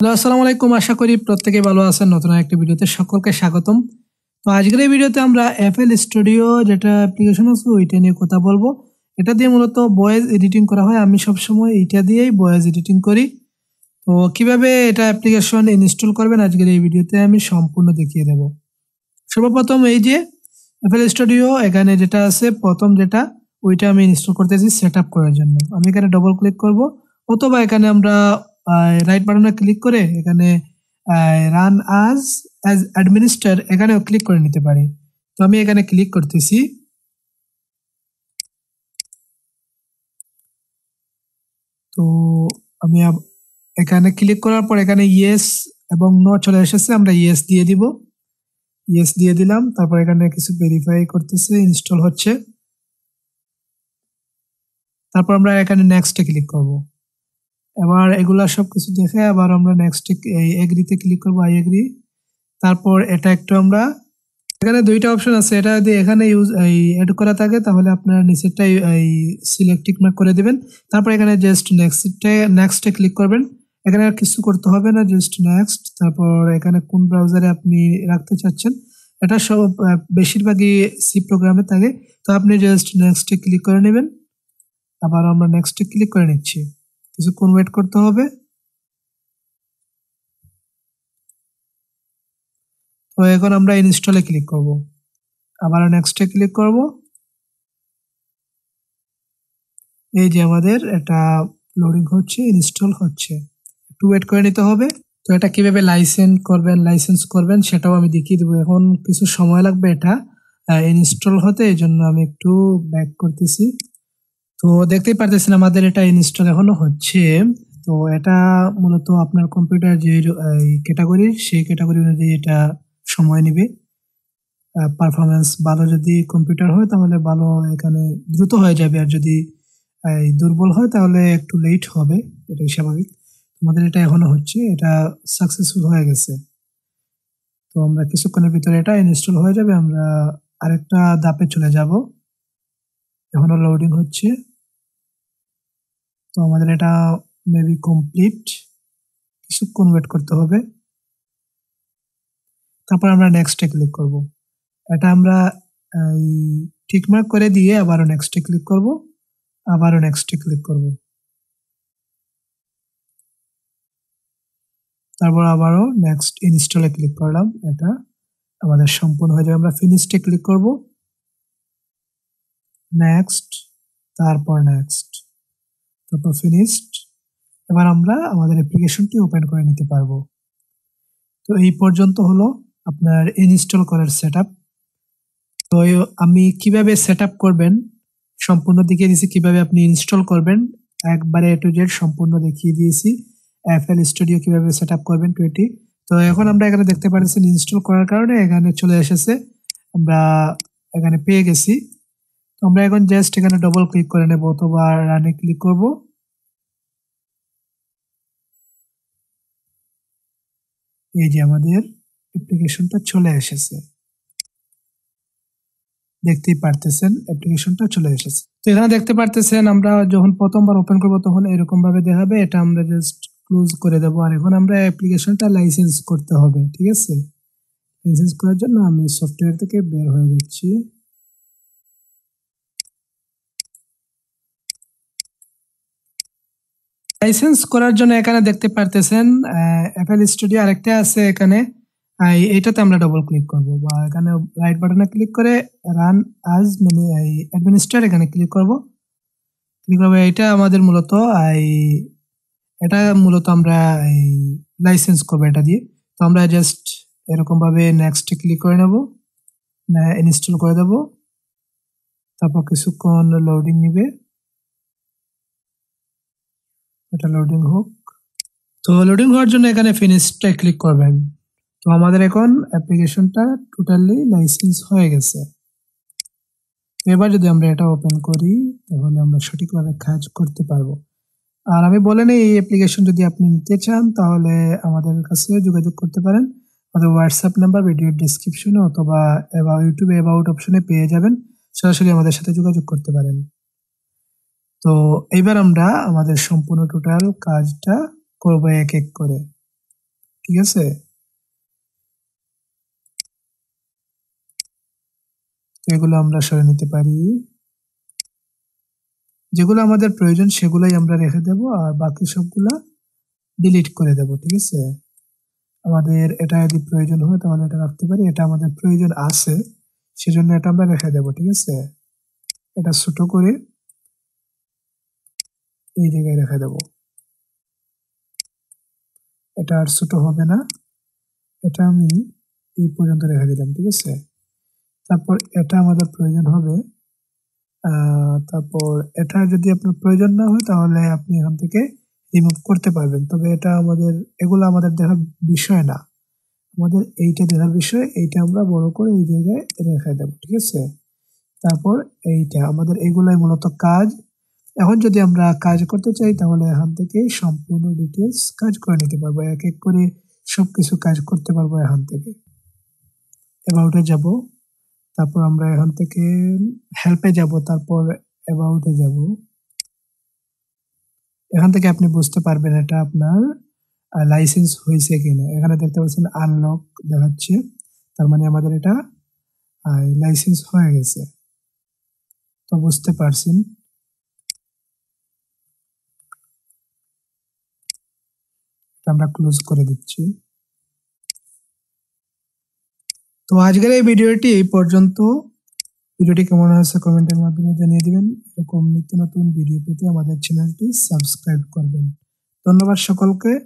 Hello, আসসালামু আলাইকুম। আশা করি প্রত্যেকে ভালো আছেন। নতুন একটা ভিডিওতে সকলকে স্বাগতম। তো আজকের এই ভিডিওতে আমরা FL স্টুডিও যেটা অ্যাপ্লিকেশন আছে ওইটা নিয়ে কথা বলবো। এটা দিয়ে মূলত ভয়েস এডিটিং করা হয়। আমি সবসময় এইটা দিয়েই ভয়েস এডিটিং করি। তো কিভাবে এটা অ্যাপ্লিকেশন ইনস্টল করবেন আজকের এই ভিডিওতে আমি সম্পূর্ণ দেখিয়ে দেব। সর্বপ্রথম এই যে FL স্টুডিও এখানে যেটা আছে প্রথম যেটা ওইটা আমি ইনস্টল করতেছি সেটআপ করার জন্য। আমি এখানে ডবল ক্লিক করব অথবা এখানে আমরা রাইট বাটনে ক্লিক করে এখানে রান অ্যাজ অ্যাডমিনিস্ট্রেটর এখানেও ক্লিক করে নিতে পারি। তো আমি এখানে ক্লিক করতেছি। তো আমি এখানে ক্লিক করার পর এখানে ইয়েস এবং নো চলে এসেছে, আমরা ইয়েস দিয়ে দিব। ইয়েস দিয়ে দিলাম, তারপর এখানে কিছু ভেরিফাই করতেছে, ইনস্টল হচ্ছে। তারপর আমরা এখানে নেক্সটে ক্লিক করব। এবার এগুলা সবকিছু দেখে আবার আমরা নেক্সটে এই এগ্রিতে ক্লিক করব, আই এগ্রি। তারপর এটা একটু আমরা এখানে দুইটা অপশন আছে, এটা যদি এখানে ইউজ এই এড করা থাকে তাহলে আপনারা নিচেরটা এই সিলেক্ট টিক মার্ক করে দিবেন। তারপর এখানে জাস্ট নেক্সটে ক্লিক করবেন। এখানে আর কিছু করতে হবে না, জাস্ট নেক্সট। তারপর এখানে কোন ব্রাউজারে আপনি রাখতে চাচ্ছেন, এটা সব বেশিরভাগই সি প্রোগ্রামে থাকে। তো আপনি জাস্ট নেক্সটে ক্লিক করে নেবেন। আবার আমরা নেক্সটে ক্লিক করে নিচ্ছি, কিছুক্ষণ ওয়েট করতে হবে। তো এখন আমরা ইনস্টলে ক্লিক করব, আবার নেক্সটে ক্লিক করব। এই যে আমাদের এটা লোডিং হচ্ছে, ইনস্টল হচ্ছে, একটু ওয়েট করে নিতে হবে। তো এটা কিভাবে লাইসেন্স করবেন সেটাও আমি দেখিয়ে দেবো। এখন কিছু সময় লাগবে এটা ইনস্টল হতে, এই জন্য আমি একটু ব্যাক করতেছি। তো দেখতেই পারতেছেন আমাদের এটা ইনস্টল এখনো হচ্ছে। তো এটা মূলত আপনার কম্পিউটার যে ক্যাটাগরি সেই ক্যাটাগরি অনুযায়ী এটা সময় নেবে। পারফরমেন্স ভালো যদি কম্পিউটার হয় তাহলে ভালো, এখানে দ্রুত হয়ে যাবে। আর যদি দুর্বল হয় তাহলে একটু লেট হবে, এটাই স্বাভাবিক। আমাদের এটা এখনো হচ্ছে, এটা সাকসেসফুল হয়ে গেছে। তো আমরা কিছুক্ষণের ভিতরে এটা ইনস্টল হয়ে যাবে। আমরা আরেকটা ধাপে চলে যাব, এখনো লোডিং হচ্ছে। তো আমাদের এটা মেবি কমপ্লিট, কিছুক্ষণ ওয়েট করতে হবে। তারপর আমরা নেক্সটে ক্লিক করব। এটা আমরা টিকমার্ক করে দিয়ে আবারও নেক্সটে ক্লিক করব, আবারও নেক্সটে ক্লিক করব। তারপর আবারও নেক্সট ইনস্টলে ক্লিক করলাম, এটা আমাদের সম্পূর্ণ হয়ে যাবে। আমরা ফিনিশডে ক্লিক করব, নেক্সট, তারপর নেক্সট, তারপর ফিনিশড। এবার আমরা আমাদের অ্যাপ্লিকেশনটি ওপেন করে নিতে পারবো। তো এই পর্যন্ত হলো আপনার ইনস্টল করার সেটআপ। তো আমি কিভাবে সেটআপ করবেন সম্পূর্ণ দেখিয়ে দিয়েছি, কিভাবে আপনি ইনস্টল করবেন একবারে A to Z সম্পূর্ণ দেখিয়ে দিয়েছি। FL স্টুডিও কিভাবে সেটআপ করবেন 20। তো এখন আমরা এখানে দেখতে পাচ্ছেন ইনস্টল করার কারণে এখানে চলে এসেছে, আমরা এখানে পেয়ে গেছি। তো আমরা এখন জাস্ট এখানে ডবল ক্লিক করে নেব অথবা রানে ক্লিক করব। এই যে আমাদের অ্যাপ্লিকেশনটা চলে এসেছে, দেখতেই পারতেছেন অ্যাপ্লিকেশনটা চলে এসেছে। তো এখানে দেখতে পারতেছেন আমরা যখন প্রথমবার ওপেন করব তখন এরকম ভাবে দেখাবে, এটা আমরা জাস্ট ক্লোজ করে দেব। আর এখন আমরা অ্যাপ্লিকেশনটা লাইসেন্স করতে হবে, ঠিক আছে? লাইসেন্স করার জন্য আমি সফটওয়্যার থেকে বের হয়ে যাচ্ছি। লাইসেন্স করার জন্য এখানে দেখতে পারতেছেন FL স্টুডিও আরেকটা আছে এখানে, এইটাতে আমরা ডবল ক্লিক করব বা এখানে রাইট বাটনে ক্লিক করে রান অ্যাজ অ্যাডমিনিস্ট্রেটর এখানে ক্লিক করব। ক্লিক করব, এটা আমাদের মূলত এটা মূলত আমরা এই লাইসেন্স করবো এটা দিয়ে। তো আমরা জাস্ট এরকম ভাবে নেক্সট ক্লিক করে নেব, ইনস্টল করে দেব। তারপর কিছুক্ষণ লোডিং নিবে, এটা লোডিং হোক। তো লোডিং হওয়ার জন্য এখানে ফিনিশটা ক্লিক করবেন। তো আমাদের এখন অ্যাপ্লিকেশনটা টোটালি লাইসেন্স হয়ে গেছে। এবার যদি আমরা এটা ওপেন করি তাহলে আমরা সঠিকভাবে কাজ করতে পারবো। আর আমি বলে নেই, এই অ্যাপ্লিকেশন যদি আপনি নিতে চান তাহলে আমাদের কাছে যোগাযোগ করতে পারেন। আমাদের হোয়াটসঅ্যাপ নাম্বার ভিডিওর ডেসক্রিপশনে অথবা ইউটিউবে অ্যাবাউট অপশনে পেয়ে যাবেন, সরাসরি আমাদের সাথে যোগাযোগ করতে পারেন। তো এইবার আমরা আমাদের সম্পূর্ণ টোটাল কাজটা করবো এক এক করে। ঠিক আছে? তো এগুলো আমরা সরিয়ে নিতে পারি। যেগুলো আমাদের প্রয়োজন সেগুলাই আমরা রেখে দেব, আর বাকি সবগুলা ডিলিট করে দেব। ঠিক আছে? আমাদের এটা যদি প্রয়োজন হয় তাহলে এটা রাখতে পারি, এটা আমাদের প্রয়োজন আছে সেজন্য এটা আমরা রেখে দেব। ঠিক আছে? এটা ছোট করে এই জায়গায় রেখে দেব। এটা আর ছোট হবে না, এটা আমি এই পর্যন্ত রেখে দিলাম। ঠিক আছে? তারপর এটা আমাদের প্রয়োজন হবে, তারপর এটা যদি আপনার প্রয়োজন না হয় তাহলে আপনি এখান থেকে রিমুভ করতে পারবেন। তবে এটা এগুলো আমাদের দেখার বিষয় না, আমাদের এইটা দেখার বিষয়। এইটা আমরা বড় করে এই জায়গায় রেখে দেব। ঠিক আছে? তারপর এইটা আমাদের এগুলাই মূলত কাজ। এখন যদি আমরা কাজ করতে চাই তাহলে এখান থেকে সম্পূর্ণ ডিটেলস কাজ করে নিতে পারবো, এক এক করে সবকিছু কাজ করতে পারবো এখান থেকে। অ্যাবাউটে যাব, তারপর আমরা এখান থেকে হেল্পে যাব, তারপর অ্যাবাউটে যাব। এখান থেকে আপনি বুঝতে পারবেন এটা আপনার লাইসেন্স হয়েছে কিনা। এখানে দেখতে পাচ্ছেন আনলক দেখাচ্ছে, তার মানে আমাদের এটা লাইসেন্স হয়ে গেছে। তো বুঝতে পারছেন। আমরা ক্লোজ করে দিচ্ছি। তো আজকের এই ভিডিওটি এই পর্যন্ত। ভিডিওটি কেমন হয়েছে কমেন্টের মাধ্যমে জানিয়ে দিবেন। এরকম নিত্য নতুন ভিডিও পেতে আমাদের চ্যানেলটি সাবস্ক্রাইব করবেন। ধন্যবাদ সকলকে।